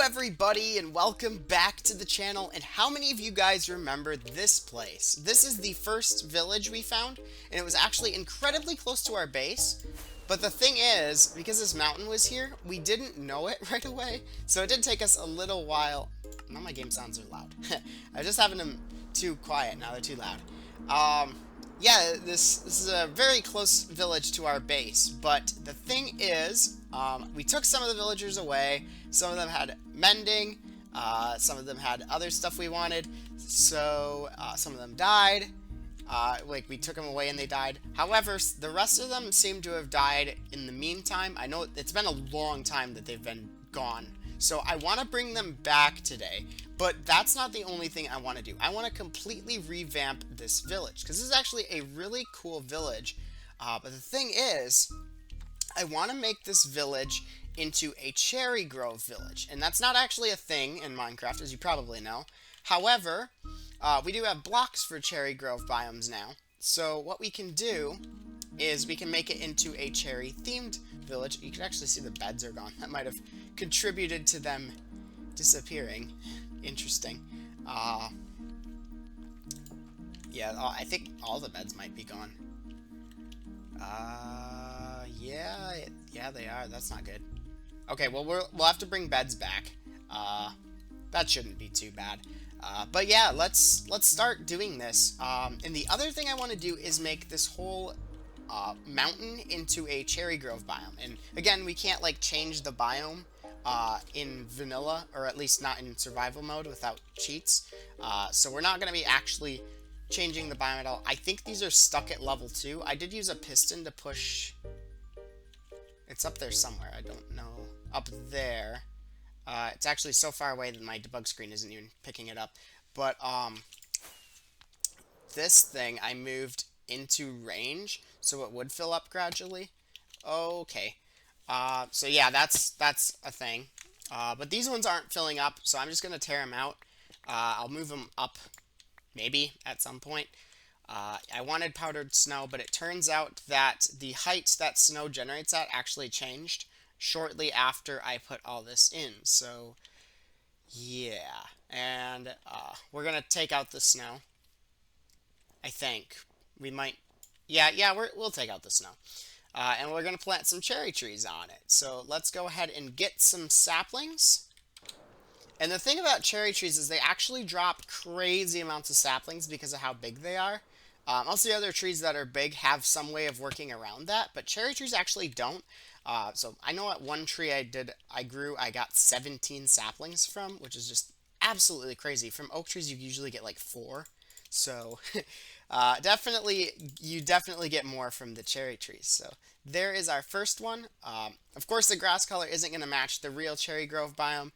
everybody, and welcome back to the channel. And how many of you guys remember this place? This is the first village we found, and it was actually incredibly close to our base. But the thing is, because this mountain was here, we didn't know it right away, so it did take us a little while. Now my game sounds are loud. I just having them too quiet, now they're too loud. Yeah, this is a very close village to our base, but the thing is, we took some of the villagers away. Some of them had mending, some of them had other stuff we wanted, so some of them died. Like, we took them away and they died. However, the rest of them seem to have died in the meantime. I know it's been a long time that they've been gone, so I want to bring them back today. But that's not the only thing I want to do. I want to completely revamp this village, because this is actually a really cool village. But the thing is, I want to make this village into a cherry grove village. And that's not actually a thing in Minecraft, as you probably know. However, we do have blocks for cherry grove biomes now. So what we can do is we can make it into a cherry themed village. You can actually see the beds are gone. That might have contributed to them disappearing. Interesting. Yeah, I think all the beds might be gone. Yeah, they are. That's not good. Okay, well, we'll have to bring beds back. That shouldn't be too bad. But yeah, let's start doing this. And the other thing I want to do is make this whole mountain into a cherry grove biome. And again, we can't like change the biome in vanilla, or at least not in survival mode without cheats. So we're not going to be actually changing the biome at all. I think these are stuck at level 2. I did use a piston to push. It's up there somewhere. I don't know. Up there. It's actually so far away that my debug screen isn't even picking it up. But this thing I moved into range so it would fill up gradually. Okay. So yeah, that's a thing. But these ones aren't filling up, so I'm just going to tear them out. I'll move them up, maybe, at some point. I wanted powdered snow, but it turns out that the height that snow generates at actually changed shortly after I put all this in. So, yeah. And we're going to take out the snow. I think. We might... Yeah, we'll take out the snow. And we're going to plant some cherry trees on it. So let's go ahead and get some saplings. And the thing about cherry trees is they actually drop crazy amounts of saplings because of how big they are. Most of the other trees that are big have some way of working around that, but cherry trees actually don't. So I know at one tree I got 17 saplings from, which is just absolutely crazy. From oak trees, you usually get like 4. So you definitely get more from the cherry trees. So there is our first one. Of course, the grass color isn't going to match the real cherry grove biome.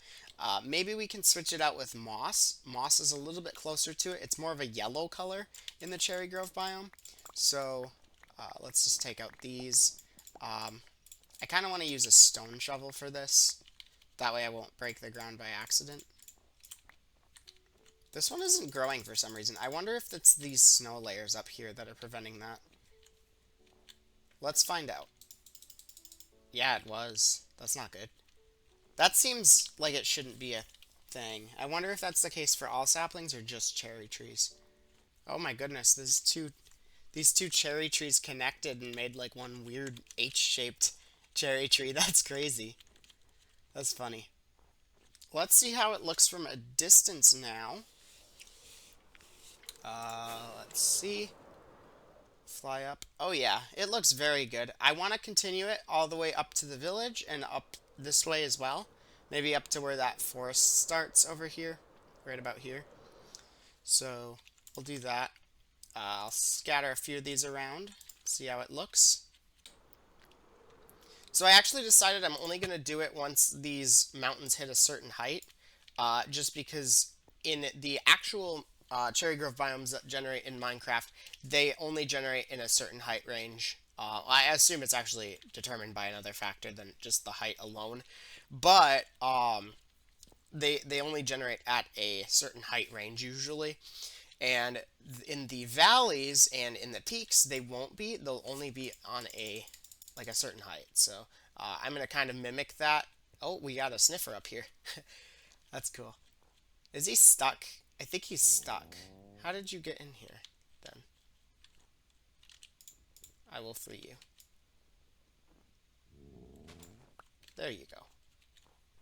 Maybe we can switch it out with moss. Moss is a little bit closer to it. It's more of a yellow color in the cherry grove biome. So let's just take out these. I kind of want to use a stone shovel for this. That way I won't break the ground by accident. This one isn't growing for some reason. I wonder if it's these snow layers up here that are preventing that. Let's find out. Yeah, it was. That's not good. That seems like it shouldn't be a thing. I wonder if that's the case for all saplings or just cherry trees. Oh my goodness, these two cherry trees connected and made like one weird H-shaped cherry tree. That's crazy. That's funny. Let's see how it looks from a distance now. Let's see. Fly up. Oh yeah, it looks very good. I want to continue it all the way up to the village and up this way as well. Maybe up to where that forest starts over here. Right about here. So, we'll do that. I'll scatter a few of these around. See how it looks. So I actually decided I'm only going to do it once these mountains hit a certain height. Just because in the actual cherry grove biomes that generate in Minecraft, they only generate in a certain height range. I assume it's actually determined by another factor than just the height alone. But they only generate at a certain height range usually. And in the valleys and in the peaks, they won't be. They'll only be on a certain height. So I'm going to kind of mimic that. Oh, we got a sniffer up here. That's cool. Is he stuck? I think he's stuck. How did you get in here, then? I will free you. There you go.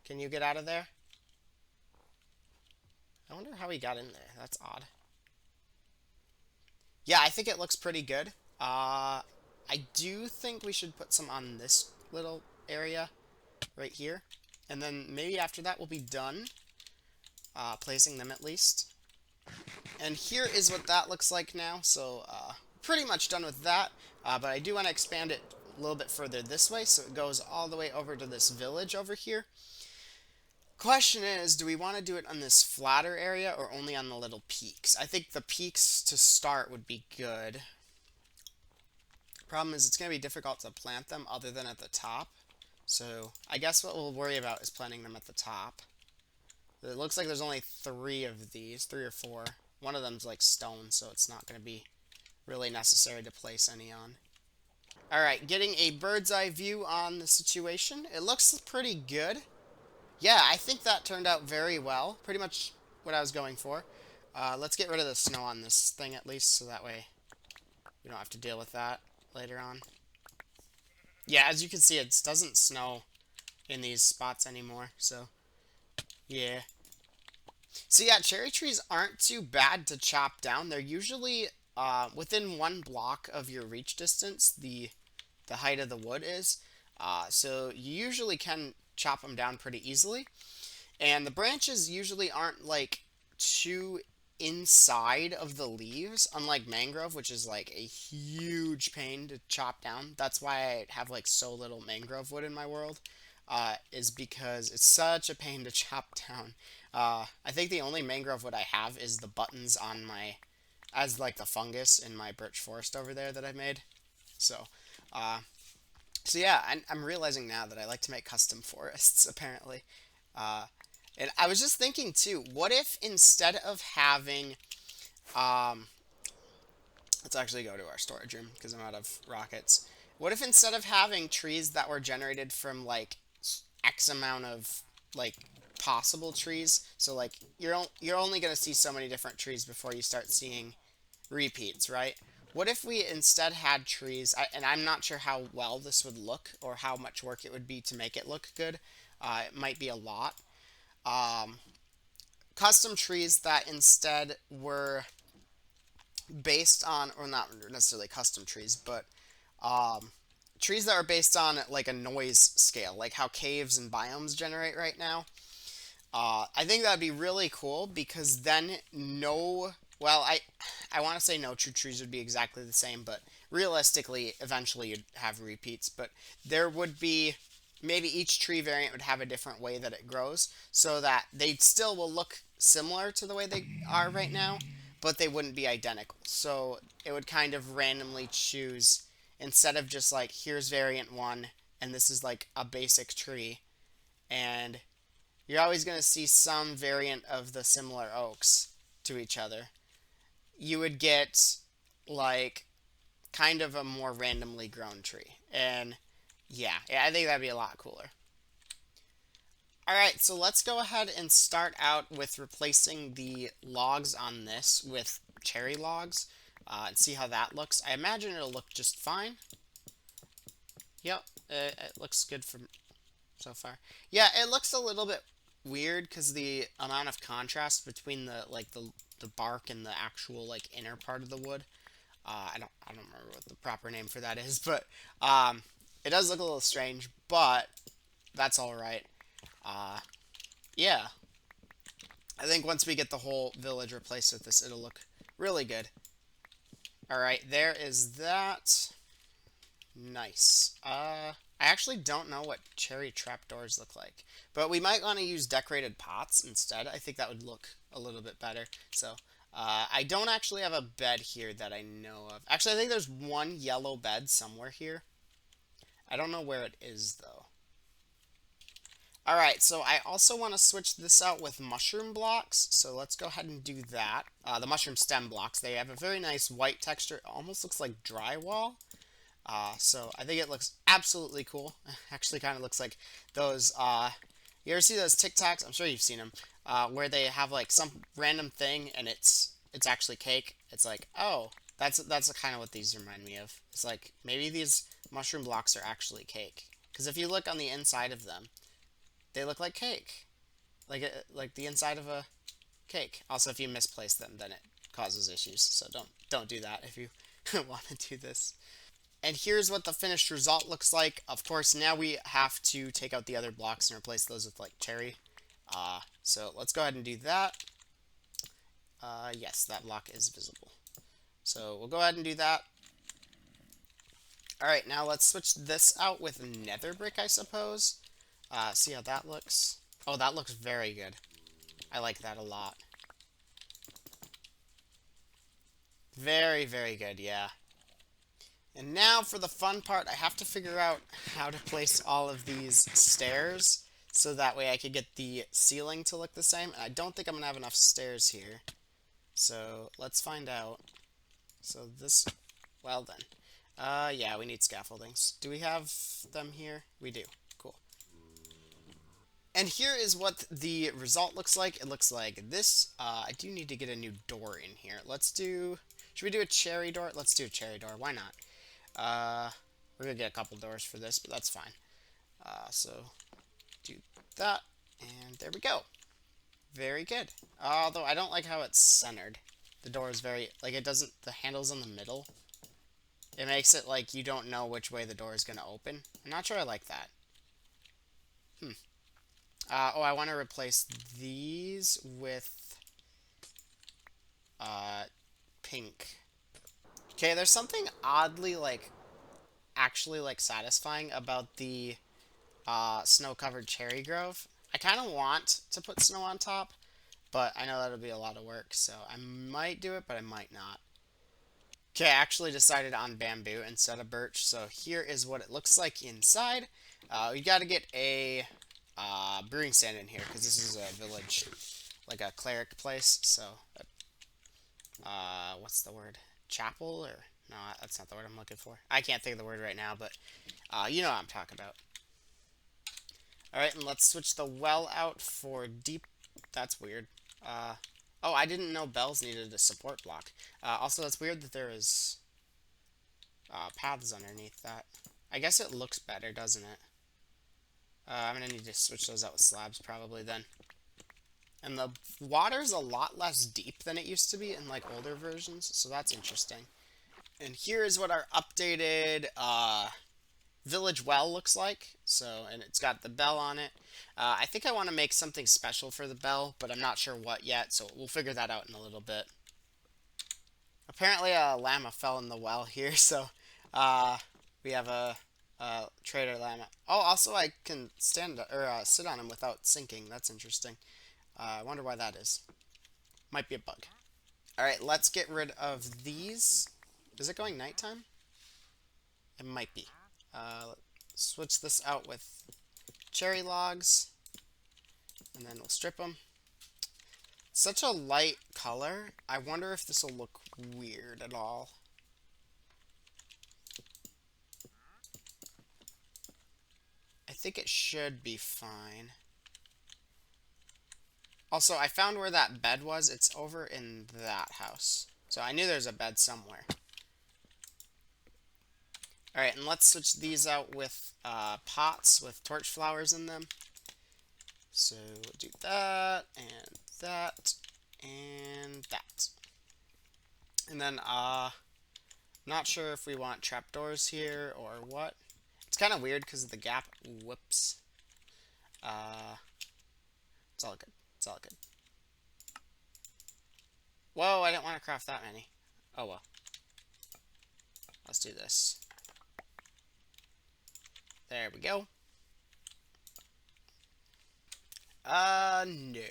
Can you get out of there? I wonder how he got in there. That's odd. Yeah, I think it looks pretty good. I do think we should put some on this little area right here. And then maybe after that we'll be done. Placing them at least. And here is what that looks like now. So, pretty much done with that. But I do want to expand it a little bit further this way. So it goes all the way over to this village over here. Question is, do we want to do it on this flatter area or only on the little peaks? I think the peaks to start would be good. Problem is, it's going to be difficult to plant them other than at the top. So I guess what we'll worry about is planting them at the top. It looks like there's only 3 of these, 3 or 4. One of them's like stone, so it's not going to be really necessary to place any on. Alright, getting a bird's eye view on the situation. It looks pretty good. Yeah, I think that turned out very well. Pretty much what I was going for. Let's get rid of the snow on this thing at least, so that way we don't have to deal with that later on. Yeah, as you can see, it doesn't snow in these spots anymore, so yeah. So yeah, cherry trees aren't too bad to chop down. They're usually within 1 block of your reach distance, the height of the wood is. So you usually can chop them down pretty easily. And the branches usually aren't like too inside of the leaves, unlike mangrove, which is like a huge pain to chop down. That's why I have like so little mangrove wood in my world, is because it's such a pain to chop down. I think the only mangrove wood I have is the buttons on my, as like the fungus in my birch forest over there that I made. So, so yeah, I'm realizing now that I like to make custom forests, apparently. And I was just thinking too, what if instead of having, let's actually go to our storage room because I'm out of rockets. What if instead of having trees that were generated from like X amount of like possible trees, so like you're only going to see so many different trees before you start seeing repeats, right? What if we instead had trees, and I'm not sure how well this would look or how much work it would be to make it look good. It might be a lot. Custom trees that instead were based on, or not necessarily custom trees, but trees that are based on like a noise scale, like how caves and biomes generate right now. I think that'd be really cool because then well, I want to say no true trees would be exactly the same, but realistically, eventually you'd have repeats. But there would be, maybe each tree variant would have a different way that it grows, so that they still will look similar to the way they are right now, but they wouldn't be identical. So it would kind of randomly choose, instead of just like, here's variant 1, and this is like a basic tree, and you're always going to see some variant of the similar oaks to each other. You would get like kind of a more randomly grown tree. And yeah, I think that'd be a lot cooler. Alright, so let's go ahead and start out with replacing the logs on this with cherry logs, and see how that looks. I imagine it'll look just fine. Yep, it looks good from so far. Yeah, it looks a little bit weird because the amount of contrast between the bark and the actual like inner part of the wood. I don't remember what the proper name for that is, but it does look a little strange, but that's all right. Yeah, I think once we get the whole village replaced with this, it'll look really good. All right, there is that. Nice. I actually don't know what cherry trapdoors look like, but we might want to use decorated pots instead. I think that would look a little bit better. So, I don't actually have a bed here that I know of. Actually, I think there's one yellow bed somewhere here. I don't know where it is, though. Alright, so I also want to switch this out with mushroom blocks, so let's go ahead and do that. The mushroom stem blocks, they have a very nice white texture. It almost looks like drywall. So I think it looks absolutely cool. Actually kind of looks like those, you ever see those TikToks? I'm sure you've seen them. where they have like some random thing and it's actually cake. It's like, oh, that's kind of what these remind me of. It's like maybe these mushroom blocks are actually cake. Because if you look on the inside of them, they look like cake, like the inside of a cake. Also, if you misplace them, then it causes issues. So don't do that if you want to do this. And here's what the finished result looks like. Of course, now we have to take out the other blocks and replace those with like cherry. So let's go ahead and do that. Yes, that block is visible. So we'll go ahead and do that. Alright, now let's switch this out with nether brick, I suppose. See how that looks. Oh, that looks very good. I like that a lot. Very, very good, yeah. And now for the fun part, I have to figure out how to place all of these stairs so that way I could get the ceiling to look the same. And I don't think I'm going to have enough stairs here. So let's find out. So this, well then. Yeah, we need scaffoldings. Do we have them here? We do. Cool. And here is what the result looks like. It looks like this. I do need to get a new door in here. Should we do a cherry door? Let's do a cherry door. Why not? We're gonna get a couple doors for this, but that's fine. So do that, and there we go. Very good. Although I don't like how it's centered. The door is very, like it doesn't, the handle's in the middle. It makes it like you don't know which way the door is gonna open. I'm not sure I like that. Oh, I want to replace these with pink. Okay, there's something oddly actually satisfying about the snow-covered cherry grove. I kind of want to put snow on top, but I know that'll be a lot of work, so I might do it, but I might not. Okay, I actually decided on bamboo instead of birch, so here is what it looks like inside. We gotta get a brewing stand in here, because this is a village, like a cleric place, so, what's the word? Chapel, or, no, that's not the word I'm looking for. I can't think of the word right now, but, you know what I'm talking about. Alright, and let's switch the well out for deep, that's weird. Oh, I didn't know bells needed a support block. Also, that's weird that there is, paths underneath that. I guess it looks better, doesn't it? I'm gonna need to switch those out with slabs probably then. And the water's a lot less deep than it used to be in like older versions, so that's interesting. And here is what our updated village well looks like. So, and it's got the bell on it. I think I want to make something special for the bell, but I'm not sure what yet, so we'll figure that out in a little bit. Apparently a llama fell in the well here, so we have a trader llama. Oh, also I can stand or sit on him without sinking. That's interesting. I wonder why that is. Might be a bug. Alright, let's get rid of these. Is it going nighttime? It might be. Let's switch this out with cherry logs. And then we'll strip them. Such a light color. I wonder if this will look weird at all. I think it should be fine. Also, I found where that bed was. It's over in that house. So I knew there's a bed somewhere. Alright, and let's switch these out with pots with torch flowers in them. So we'll do that, and that, and that. And then, not sure if we want trapdoors here or what. It's kind of weird because of the gap. Whoops. It's all good. It's all good. Whoa, I didn't want to craft that many. Oh well. Let's do this. There we go. No.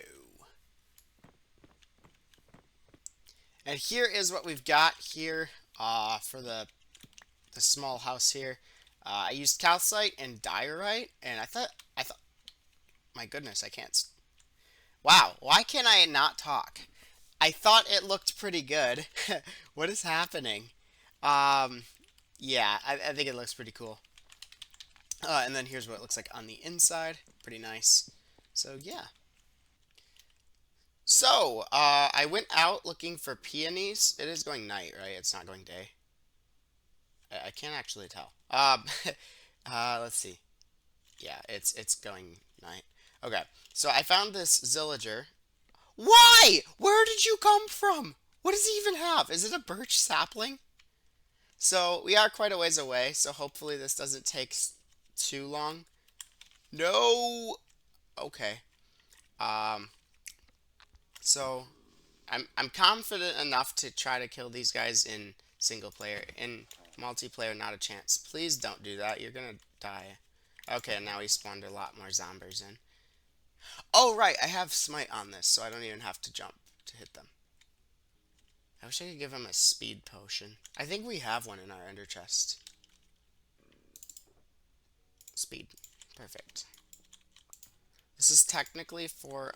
And here is what we've got here, for the small house here. I used calcite and diorite, and I thought, my goodness, I can't. Wow, why can I not talk? I thought it looked pretty good. What is happening? Yeah, I think it looks pretty cool. And then here's what it looks like on the inside. Pretty nice. So, yeah. I went out looking for peonies. It is going night, right? It's not going day. I can't actually tell. Let's see. Yeah, it's going night. Okay, so I found this villager. Why? Where did you come from? What does he even have? Is it a birch sapling? So we are quite a ways away, so hopefully this doesn't take too long. No. Okay. Um. So I'm confident enough to try to kill these guys in single player. In multiplayer, not a chance. Please don't do that. You're gonna die. Okay, now he spawned a lot more zombies in. Oh right, I have smite on this, so I don't even have to jump to hit them. I wish I could give him a speed potion. I think we have one in our ender chest. Speed. Perfect. This is technically for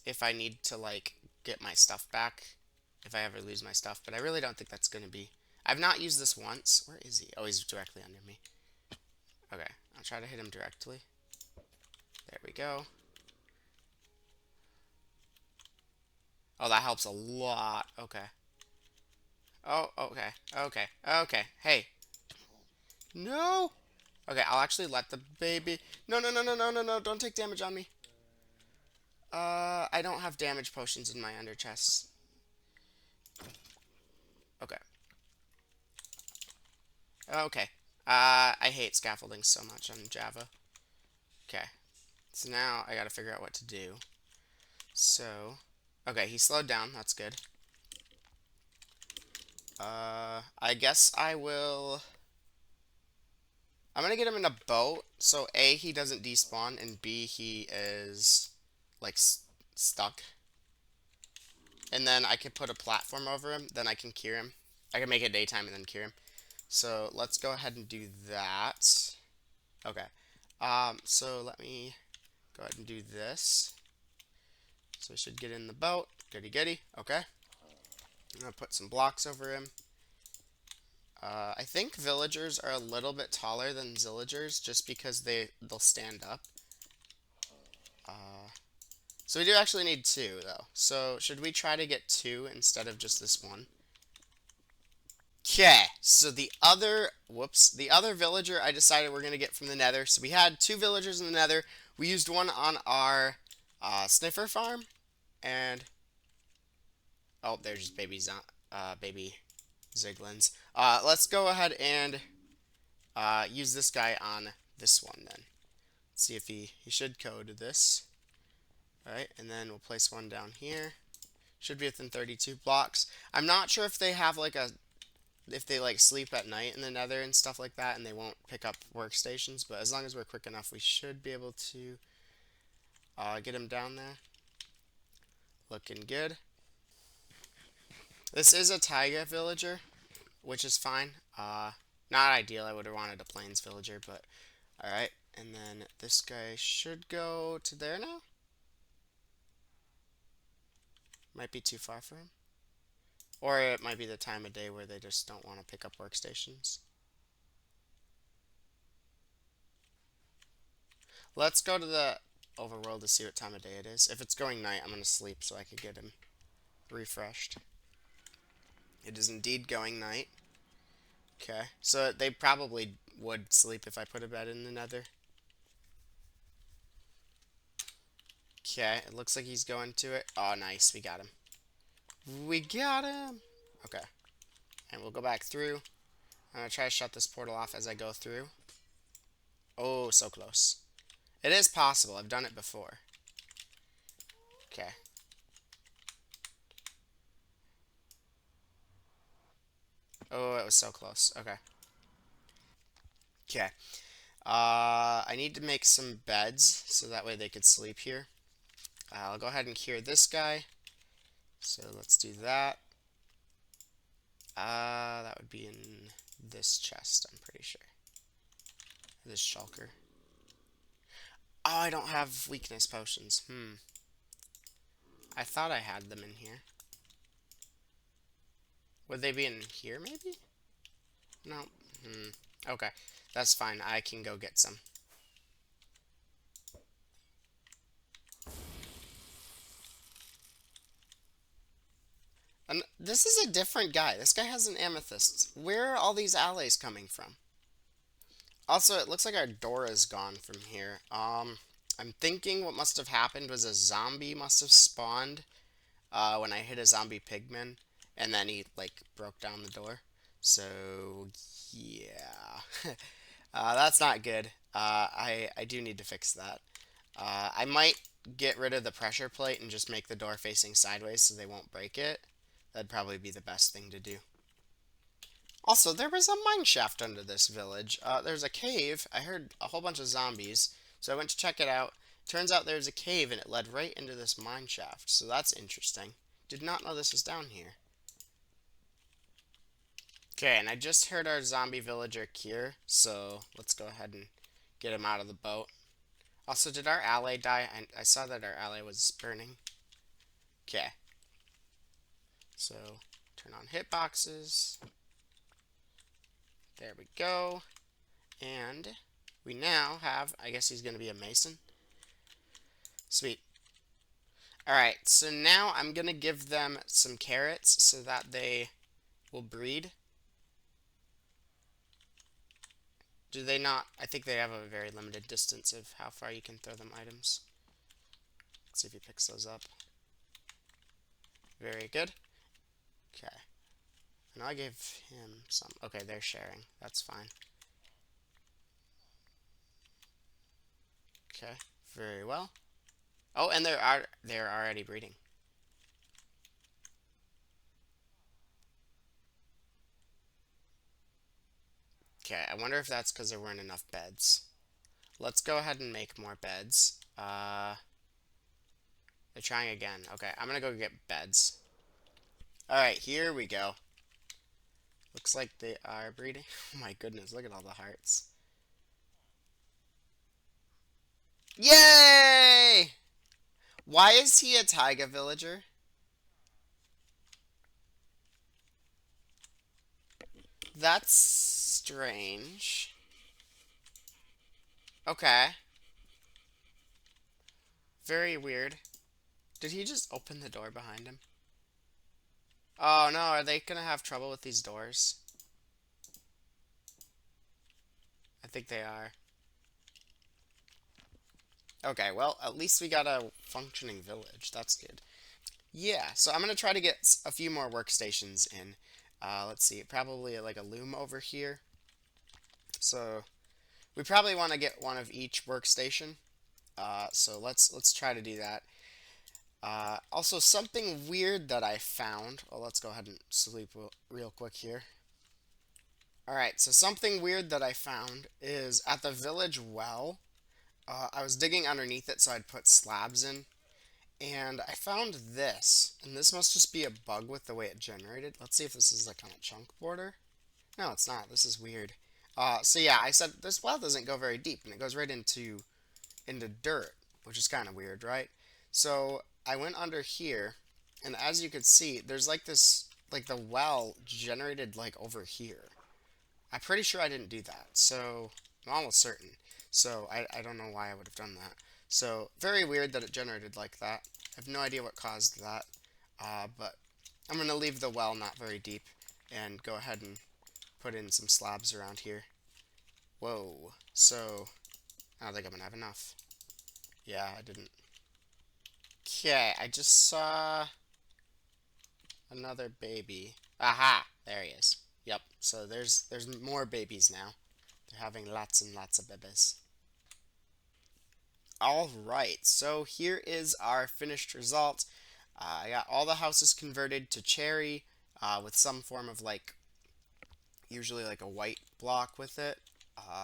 if I need to like get my stuff back, if I ever lose my stuff, but I really don't think that's gonna be. I've not used this once. Where is he? Oh, he's directly under me. Okay, I'll try to hit him directly. There we go. Oh, that helps a lot. Okay. Oh, okay. Okay. Okay. Hey. No. Okay, I'll actually let the baby. No, no, no, no, no, no, no. Don't take damage on me. I don't have damage potions in my under chest. Okay. Okay. I hate scaffolding so much on Java. Okay. So now I gotta figure out what to do. So, okay, he slowed down. That's good. I guess I will. I'm gonna get him in a boat. So A, he doesn't despawn, and B, he is like stuck. And then I could put a platform over him. Then I can cure him. I can make it daytime and then cure him. So let's go ahead and do that. Okay. So let me go ahead and do this. So we should get in the boat. Goody goody. Okay. I'm gonna put some blocks over him. I think villagers are a little bit taller than zillagers just because they'll stand up. So we do actually need two though. So should we try to get two instead of just this one? Okay, so the other villager I decided we're gonna get from the nether. So we had two villagers in the nether. We used one on our sniffer farm, and oh, there's just baby ziglins. Let's go ahead and use this guy on this one then. Let's see if he should code this. All right, and then we'll place one down here. Should be within 32 blocks. I'm not sure if they have like if they like sleep at night in the nether and stuff like that, and they won't pick up workstations, but as long as we're quick enough, we should be able to get him down there. Looking good. This is a taiga villager, which is fine. Not ideal. I would have wanted a plains villager, but alright. And then this guy should go to there now. Might be too far for him. Or it might be the time of day where they just don't want to pick up workstations. Let's go to the overworld to see what time of day it is. If it's going night, I'm going to sleep so I can get him refreshed. It is indeed going night. Okay, so they probably would sleep if I put a bed in the nether. Okay, it looks like he's going to it. Oh, nice, we got him. We got him! Okay, and we'll go back through. I'm going to try to shut this portal off as I go through. Oh, so close. It is possible, I've done it before. Okay. Oh, it was so close. Okay. Okay. I need to make some beds so that way they could sleep here. I'll go ahead and cure this guy. So let's do that. That would be in this chest, I'm pretty sure. This shulker. Oh, I don't have weakness potions. I thought I had them in here. Would they be in here, maybe? No. Okay. That's fine. I can go get some. And this is a different guy. This guy has an amethyst. Where are all these alloys coming from? Also, it looks like our door is gone from here. I'm thinking what must have happened was a zombie must have spawned when I hit a zombie pigman, and then he like broke down the door. So yeah, that's not good. I do need to fix that. I might get rid of the pressure plate and just make the door facing sideways so they won't break it. That'd probably be the best thing to do. Also, there was a mine shaft under this village. There's a cave. I heard a whole bunch of zombies, so I went to check it out. Turns out there's a cave and it led right into this mine shaft, so that's interesting. Did not know this was down here. Okay, and I just heard our zombie villager Kier, so let's go ahead and get him out of the boat. Also, did our ally die? I saw that our ally was burning. Okay. So, turn on hitboxes. There we go. And we now have, I guess he's going to be a mason. Sweet. Alright, so now I'm going to give them some carrots so that they will breed. Do they not? I think they have a very limited distance of how far you can throw them items. Let's see if he picks those up. Very good. Okay. And I gave him some. Okay, they're sharing. That's fine. Okay, very well. Oh, and they're already breeding. Okay, I wonder if that's because there weren't enough beds. Let's go ahead and make more beds. They're trying again. Okay, I'm gonna go get beds. Alright, here we go. Looks like they are breeding. Oh my goodness, look at all the hearts. Yay! Why is he a taiga villager? That's strange. Okay. Very weird. Did he just open the door behind him? Oh no, are they gonna have trouble with these doors? I think they are. Okay, well, at least we got a functioning village. That's good. Yeah, so I'm gonna try to get a few more workstations in. Let's see, probably like a loom over here. So we probably want to get one of each workstation. So let's try to do that. Also, something weird that I found. Oh, let's go ahead and sleep real quick here. Alright, so something weird that I found is at the village well, I was digging underneath it so I'd put slabs in, and I found this, and this must just be a bug with the way it generated. Let's see if this is like on a chunk border. No, it's not. This is weird. So yeah, I said this well doesn't go very deep, and it goes right into dirt, which is kind of weird, right? So I went under here, and as you could see, there's like this, like the well generated like over here. I'm pretty sure I didn't do that, so I'm almost certain. So I don't know why I would have done that. So very weird that it generated like that. I have no idea what caused that, but I'm going to leave the well not very deep and go ahead and put in some slabs around here. Whoa, so I don't think I'm going to have enough. Yeah, I didn't. Okay, I just saw another baby. Aha, there he is. Yep, so there's more babies now. They're having lots and lots of babies. Alright, so here is our finished result. I got all the houses converted to cherry with some form of like, usually like a white block with it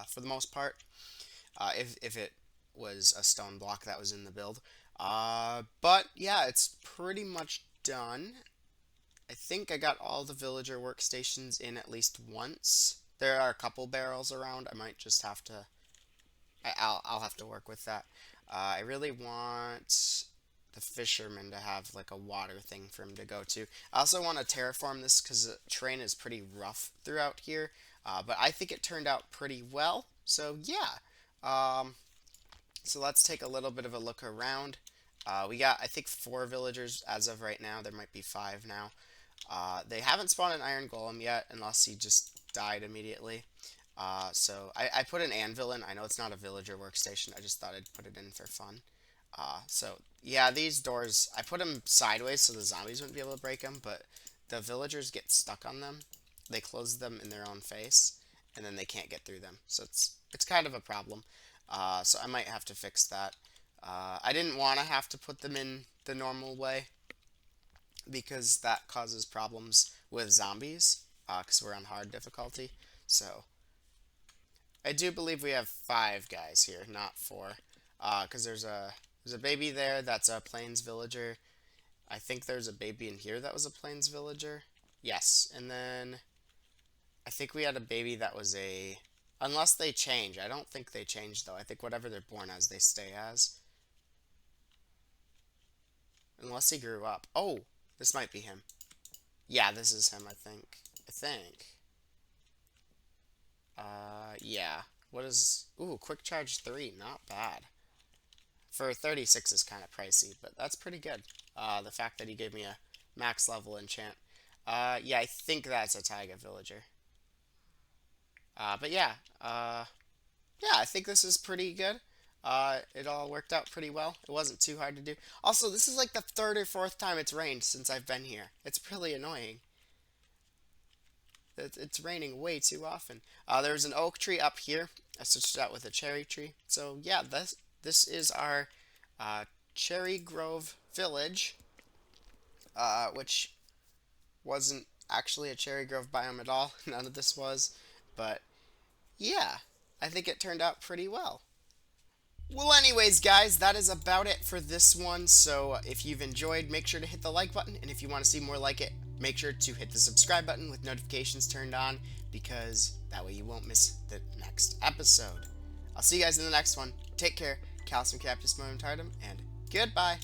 for the most part. If it was a stone block that was in the build. But yeah, it's pretty much done. I think I got all the villager workstations in at least once. There are a couple barrels around. I might just have to... I'll have to work with that. I really want the fisherman to have like a water thing for him to go to. I also want to terraform this because the terrain is pretty rough throughout here. But I think it turned out pretty well. So yeah. So let's take a little bit of a look around. We got, I think, 4 villagers as of right now. There might be 5 now. They haven't spawned an iron golem yet, unless he just died immediately. So I put an anvil in. I know it's not a villager workstation. I just thought I'd put it in for fun. So yeah, these doors, I put them sideways so the zombies wouldn't be able to break them, but the villagers get stuck on them. They close them in their own face, and then they can't get through them. So it's kind of a problem. So I might have to fix that. I didn't want to have to put them in the normal way because that causes problems with zombies because we're on hard difficulty. So I do believe we have 5 guys here, not 4, because there's a baby there that's a plains villager. I think there's a baby in here that was a plains villager. Yes, and then I think we had a baby that was a... Unless they change. I don't think they change, though. I think whatever they're born as, they stay as. Unless he grew up. Oh, this might be him. Yeah, this is him, I think. Yeah. What is... Ooh, quick charge 3. Not bad. For 36 is kind of pricey, but that's pretty good. The fact that he gave me a max level enchant. Yeah, I think that's a taiga villager. But yeah, yeah, I think this is pretty good. It all worked out pretty well. It wasn't too hard to do. Also, this is like the 3rd or 4th time it's rained since I've been here. It's really annoying. It's raining way too often. There's an oak tree up here. I switched it out with a cherry tree. So yeah, this is our Cherry Grove Village, which wasn't actually a cherry grove biome at all. None of this was, but yeah, I think it turned out pretty well. Well, anyways, guys, that is about it for this one. So if you've enjoyed, make sure to hit the like button, and if you want to see more like it, make sure to hit the subscribe button with notifications turned on, because that way you won't miss the next episode. I'll see you guys in the next one. Take care. Calcium Captus Momentardum, and goodbye.